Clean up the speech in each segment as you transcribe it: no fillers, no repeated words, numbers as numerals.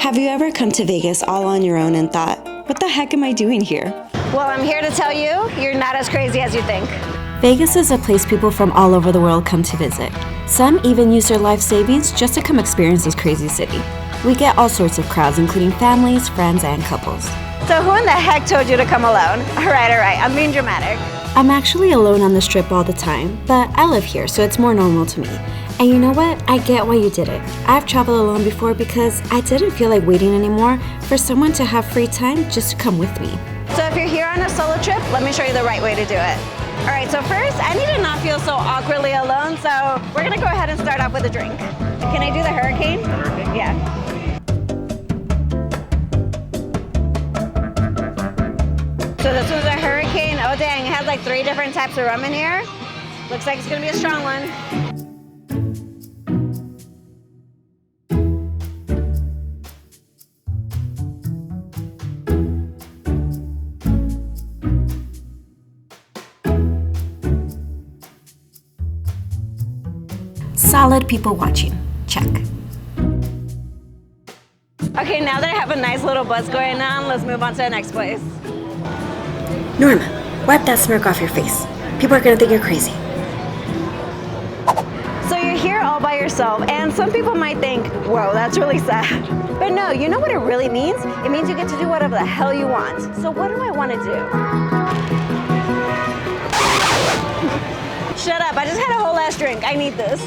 Have you ever come to Vegas all on your own and thought, what the heck am I doing here? Well, I'm here to tell you, you're not as crazy as you think. Vegas is a place people from all over the world come to visit. Some even use their life savings just to come experience this crazy city. We get all sorts of crowds, including families, friends, and couples. So who in the heck told you to come alone? All right, I'm being dramatic. I'm actually alone on the strip all the time, but I live here, so it's more normal to me. And you know what? I get why you did it. I've traveled alone before because I didn't feel like waiting anymore for someone to have free time just to come with me. So if you're here on a solo trip, let me show you the right way to do it. All right, so first, I need to not feel so awkwardly alone, so we're gonna go ahead and start off with a drink. Can I do the hurricane? Yeah. So this was a hurricane. Oh dang, it has like 3 different types of rum in here. Looks like it's gonna be a strong one. Solid people watching. Check. Okay, now that I have a nice little buzz going on, let's move on to the next place. Norma, wipe that smirk off your face. People are gonna think you're crazy. So you're here all by yourself, and some people might think, whoa, that's really sad. But no, you know what it really means? It means you get to do whatever the hell you want. So what do I want to do? Shut up, I just had a whole ass drink. I need this.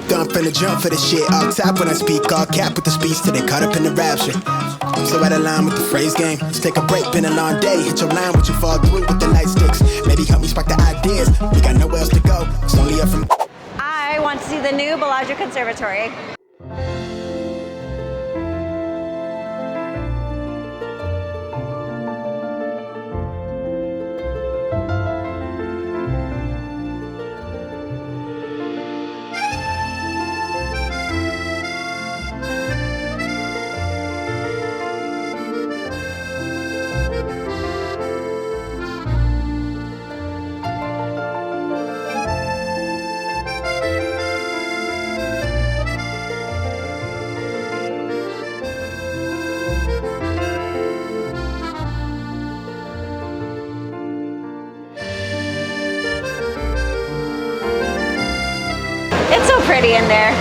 Dump finna jump for the shit. All tap when I speak, all cap with the speech till they caught up in the rapture. I'm so out of line with the phrase game. Let's take a break, been a long day. Hit your line, what you fall through with the nightsticks. Maybe help me spark the ideas. We got nowhere else to go. It's only up from. I want to see the new Bellagio conservatory. It's so pretty in there.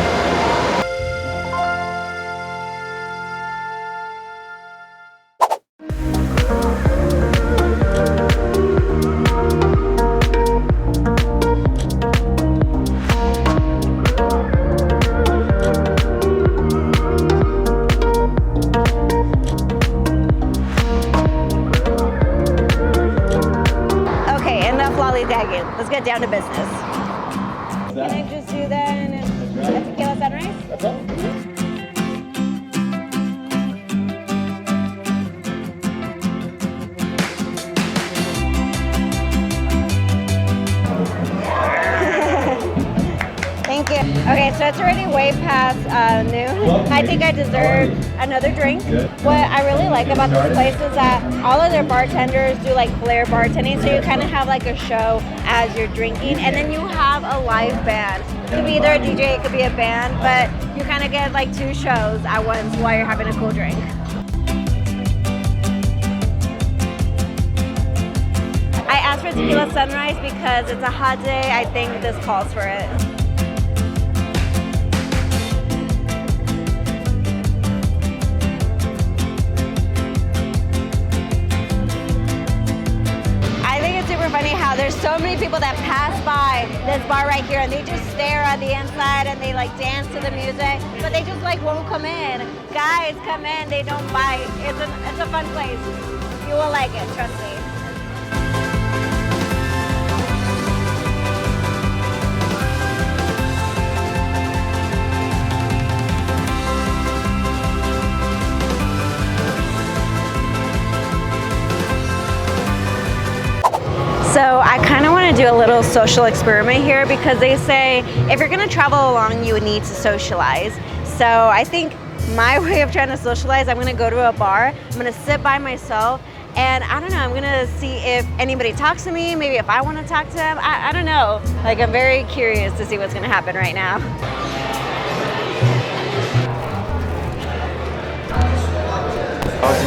Okay, enough lollygagging. Let's get down to business. Can I just do that and a tequila sunrise? That's all. Thank you. Okay, so it's already way past noon. I think I deserve another drink. What I really like about this place is that all of their bartenders do like Flair bartending, so you kind of have like a show as you're drinking, and then you have a live band. It could be either a DJ, it could be a band, but you kind of get like 2 shows at once while you're having a cool drink. I asked for tequila sunrise because it's a hot day. I think this calls for it. Funny how there's so many people that pass by this bar right here and they just stare on the inside and they like dance to the music, but they just like won't come in. Guys, come in, they don't bite. It's a fun place. You will like it, trust me. So I kind of want to do a little social experiment here because they say if you're going to travel along, you would need to socialize. So I think my way of trying to socialize, I'm going to go to a bar, I'm going to sit by myself, and I don't know, I'm going to see if anybody talks to me, maybe if I want to talk to them. I don't know. Like, I'm very curious to see what's going to happen right now.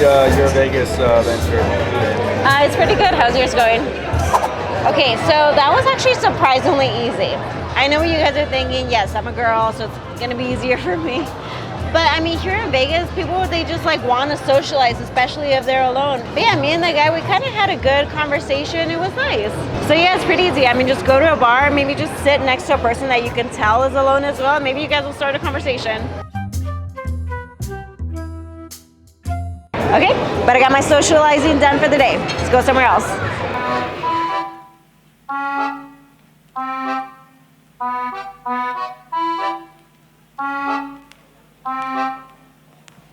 your Vegas venture? It's pretty good. How's yours going? Okay, so that was actually surprisingly easy. I know what you guys are thinking. Yes, I'm a girl, so it's gonna be easier for me. But I mean, here in Vegas, people, they just like want to socialize, especially if they're alone. But yeah, me and the guy, we kind of had a good conversation. It was nice. So yeah, it's pretty easy. I mean, just go to a bar, maybe just sit next to a person that you can tell is alone as well. Maybe you guys will start a conversation. Okay, but I got my socializing done for the day. Let's go somewhere else.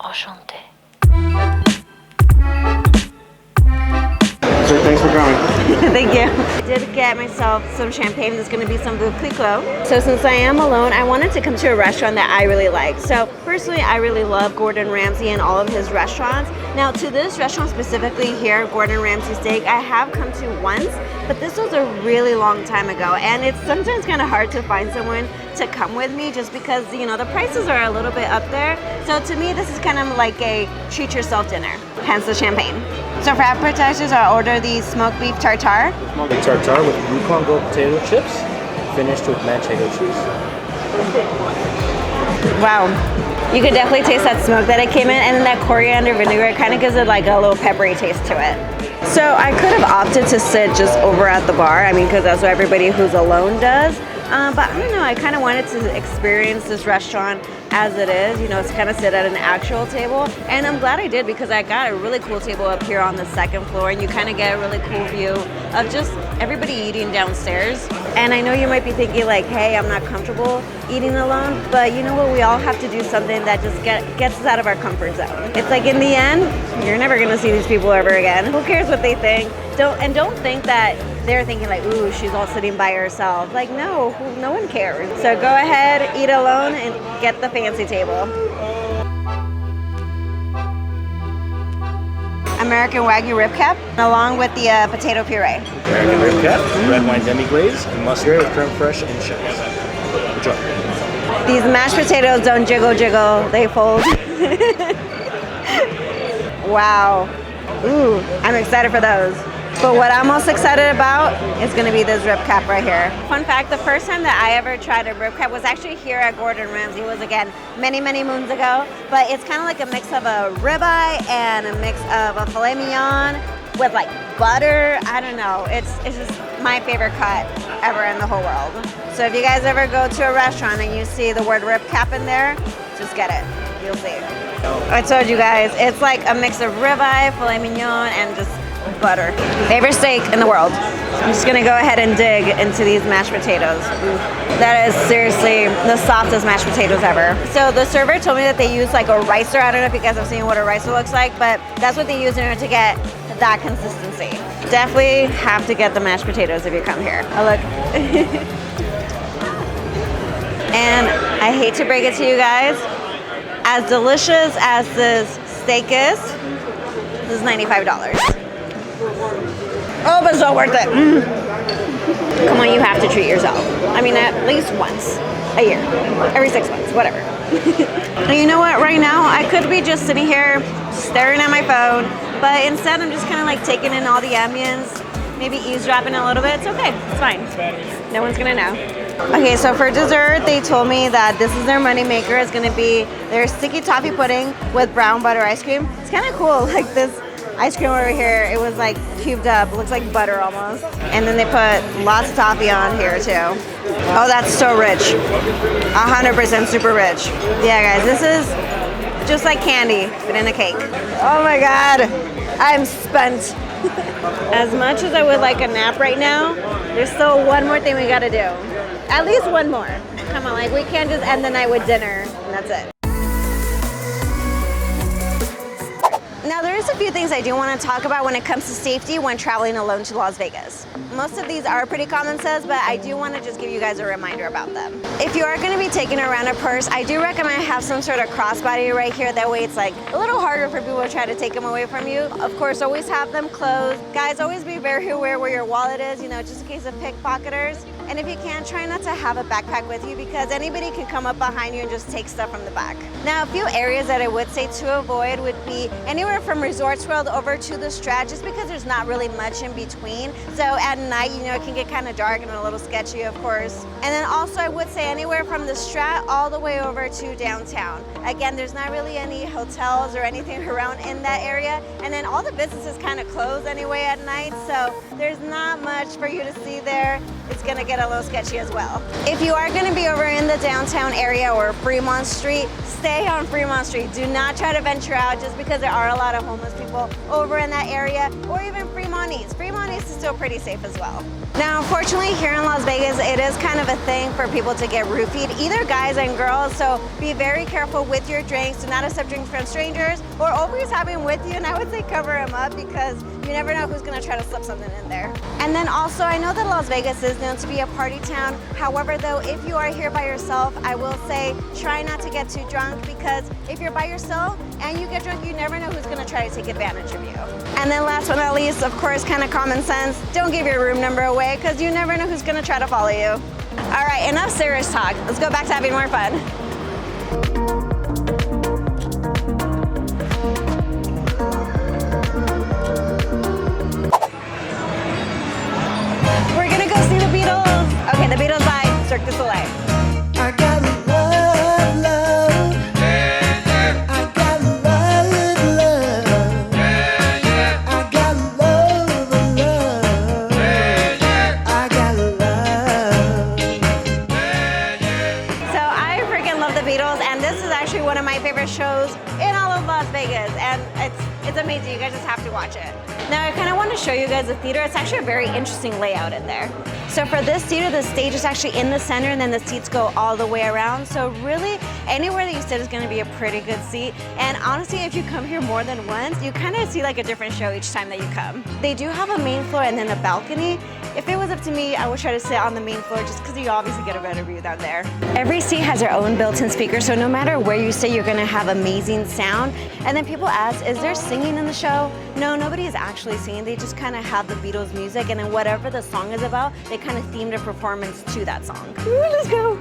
Enchanté. So thanks for coming. Thank you. I did get myself some champagne. There's going to be some Veuve Clicquot. So since I am alone, I wanted to come to a restaurant that I really like. So personally, I really love Gordon Ramsay and all of his restaurants. Now to this restaurant specifically here, Gordon Ramsay Steak, I have come to once, but this was a really long time ago. And it's sometimes kind of hard to find someone to come with me just because, you know, the prices are a little bit up there. So to me, this is kind of like a treat yourself dinner, hence the champagne. So for appetizers, I'll order the smoked beef tartare. Smoked beef tartare with Yukon Gold potato chips, finished with manchego cheese. Wow. You could definitely taste that smoke that it came in, and then that coriander vinegar, it kind of gives it like a little peppery taste to it. So I could have opted to sit just over at the bar, I mean, because that's what everybody who's alone does. But I don't know, I kind of wanted to experience this restaurant as it is, you know, to kind of sit at an actual table. And I'm glad I did because I got a really cool table up here on the second floor, and you kind of get a really cool view of just everybody eating downstairs. And I know you might be thinking like, hey, I'm not comfortable eating alone, but you know what? We all have to do something that just gets us out of our comfort zone. It's like in the end, you're never gonna see these people ever again. Who cares what they think? Don't think that they're thinking like, ooh, she's all sitting by herself. Like, no one cares. So go ahead, eat alone, and get the fancy table. American Wagyu rib cap, along with the potato puree. American rib cap, red wine demi-glaze, and mustard with creme fraiche and chives. Enjoy. These mashed potatoes don't jiggle, they fold. Wow. Ooh, I'm excited for those. But what I'm most excited about is going to be this rib cap right here. Fun fact, the first time that I ever tried a rib cap was actually here at Gordon Ramsay. It was, again, many moons ago. But it's kind of like a mix of a ribeye and a mix of a filet mignon with like butter. I don't know. It's just my favorite cut ever in the whole world. So if you guys ever go to a restaurant and you see the word rib cap in there, just get it. You'll see. I told you guys, it's like a mix of ribeye, filet mignon, and just butter. Favorite steak in the world. I'm just gonna go ahead and dig into these mashed potatoes. Ooh. That is seriously the softest mashed potatoes ever. So the server told me that they use like a ricer. I don't know if you guys have seen what a ricer looks like, but that's what they use in order to get that consistency. Definitely have to get the mashed potatoes if you come here. Oh, look. And I hate to break it to you guys, as delicious as this steak is, this is $95. Oh, but so worth it. Come on, you have to treat yourself. I mean, at least once a year, every 6 months, whatever. And you know what? Right now, I could be just sitting here staring at my phone, but instead I'm just kind of like taking in all the ambience, maybe eavesdropping a little bit. It's okay. It's fine. No one's gonna know. Okay, so for dessert, they told me that this is their moneymaker. It's gonna be their sticky toffee pudding with brown butter ice cream. It's kind of cool, like this ice cream over here, it was like cubed up. It looks like butter almost. And then they put lots of toffee on here too. Oh, that's so rich. 100% super rich. Yeah, guys, this is just like candy, but in a cake. Oh my God, I'm spent. As much as I would like a nap right now, there's still one more thing we gotta do. At least one more. Come on, like we can't just end the night with dinner and that's it. Now there's a few things I do want to talk about when it comes to safety when traveling alone to Las Vegas. Most of these are pretty common sense, but I do want to just give you guys a reminder about them. If you are going to be taking around a purse, I do recommend have some sort of crossbody right here. That way it's like a little harder for people to try to take them away from you. Of course, always have them closed. Guys, always be very aware where your wallet is, you know, just in case of pickpocketers. And And if you can, try not to have a backpack with you because anybody can come up behind you and just take stuff from the back. Now, a few areas that I would say to avoid would be anywhere from Resorts World over to the Strat, just because there's not really much in between. So at night, you know, it can get kind of dark and a little sketchy, of course. And then also I would say anywhere from the Strat all the way over to downtown. Again, there's not really any hotels or anything around in that area. And then all the businesses kind of close anyway at night. So there's not much for you to see there. It's gonna get a little sketchy as well. If you are gonna be over in the downtown area or Fremont Street, stay on Fremont Street. Do not try to venture out just because there are a lot of homeless people over in that area, or even Fremont East. Fremont East is still pretty safe as well. Now, unfortunately, here in Las Vegas, it is kind of a thing for people to get roofied, either guys and girls, so be very careful with your drinks. Do not accept drinks from strangers, or always have them with you, and I would say cover them up because you never know who's gonna try to slip something in there. And then also, I know that Las Vegas is known to be a party town. However, though, if you are here by yourself, I will say try not to get too drunk, because if you're by yourself and you get drunk, you never know who's gonna try to take advantage of you. And then last but not least, of course, kind of common sense, don't give your room number away because you never know who's gonna try to follow you. All right, enough serious talk. Let's go back to having more fun. We're gonna go see the Beatles. Okay, the Beatles by Cirque du Soleil. I got love, love. I got love, love. I got love, love. I got love. So I freaking love the Beatles, and this is actually one of my favorite shows in all of Las Vegas, and it's amazing. You guys just have to watch it. Now I kind of want to show you guys the theater. It's actually a very interesting layout in there. So for this theater, the stage is actually in the center, and then the seats go all the way around. So really, anywhere that you sit is going to be a pretty good seat. And honestly, if you come here more than once, you kind of see like a different show each time that you come. They do have a main floor and then a balcony. If it was up to me, I would try to sit on the main floor just because you obviously get a better view down there. Every seat has their own built-in speaker, so no matter where you sit, you're going to have amazing sound. And then people ask, is there singing in the show? No, nobody is actually singing. They just kind of have the Beatles music, and then whatever the song is about, they kind of theme their performance to that song. Ooh, let's go.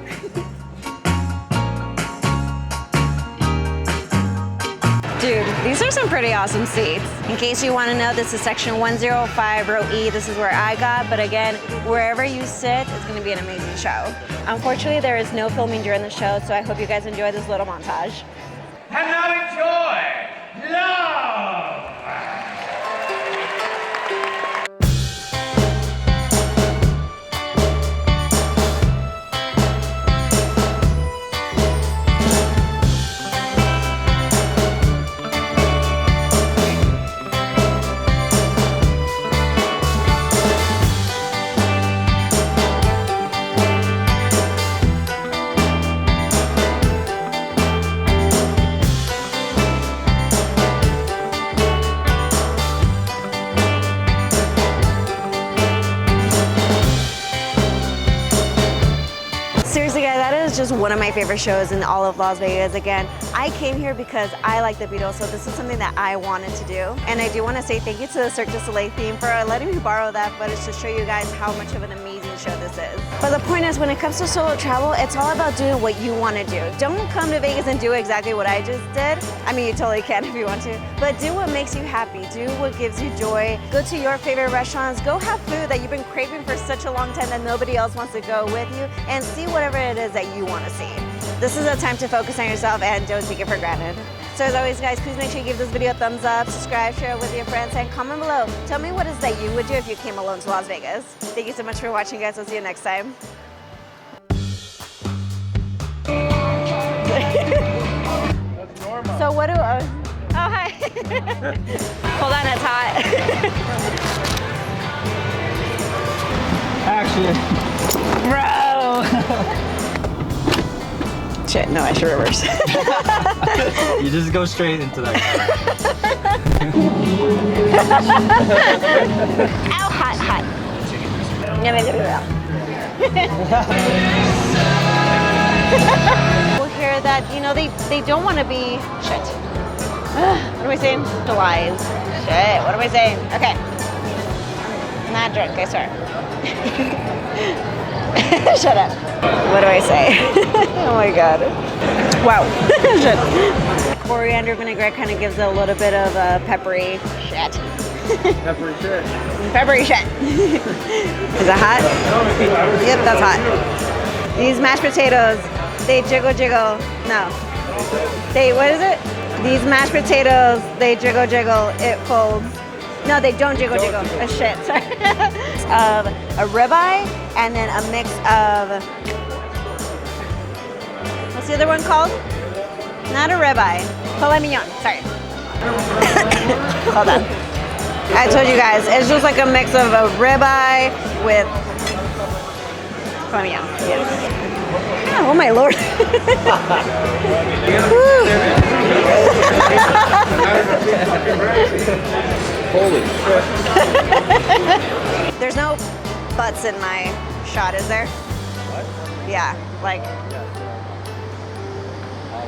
Dude, these are some pretty awesome seats. In case you want to know, this is section 105, row E. This is where I got, but again, wherever you sit, it's going to be an amazing show. Unfortunately, there is no filming during the show, so I hope you guys enjoy this little montage. And now enjoy Love! Seriously guys, that is just one of my favorite shows in all of Las Vegas. Again, I came here because I like the Beatles, so this is something that I wanted to do. And I do want to say thank you to the Cirque du Soleil theme for letting me borrow that footage to show you guys how much of an amazing show this is. But the point is, when it comes to solo travel, it's all about doing what you want to do. Don't come to Vegas and do exactly what I just did. I mean, you totally can if you want to, but do what makes you happy. Do what gives you joy. Go to your favorite restaurants. Go have food that you've been craving for such a long time that nobody else wants to go with you, and see whatever it is that you want to see. This is a time to focus on yourself and don't take it for granted. So as always guys, please make sure you give this video a thumbs up, subscribe, share it with your friends, and comment below. Tell me what it is that you would do if you came alone to Las Vegas. Thank you so much for watching guys. I'll see you next time. That's normal. So what do, oh hi. Hold on, it's hot. Action. Bro. Shit, no, I should reverse. You just go straight into that. Ow, hot, hot. We'll hear that, you know, they don't want to be, shit. What am I saying? Socialize. Shit, what am I saying? Okay. I'm not drunk, I swear. Shut up. What do I say? Oh my god. Wow. Shit. Coriander vinaigrette kind of gives it a little bit of peppery shit. Peppery shit. Peppery shit. Is it hot? Yep, that's hot. These mashed potatoes, they jiggle jiggle. No. What is it? These mashed potatoes, they jiggle jiggle, it folds. No, they don't jiggle jiggle. Oh shit, sorry. Of a ribeye and then a mix of, what's the other one called? Not a ribeye. Filet mignon, sorry. Hold on. I told you guys, it's just like a mix of a ribeye with filet mignon. Yes. Oh my lord. Holy There's no butts in my shot, is there? What? Yeah, like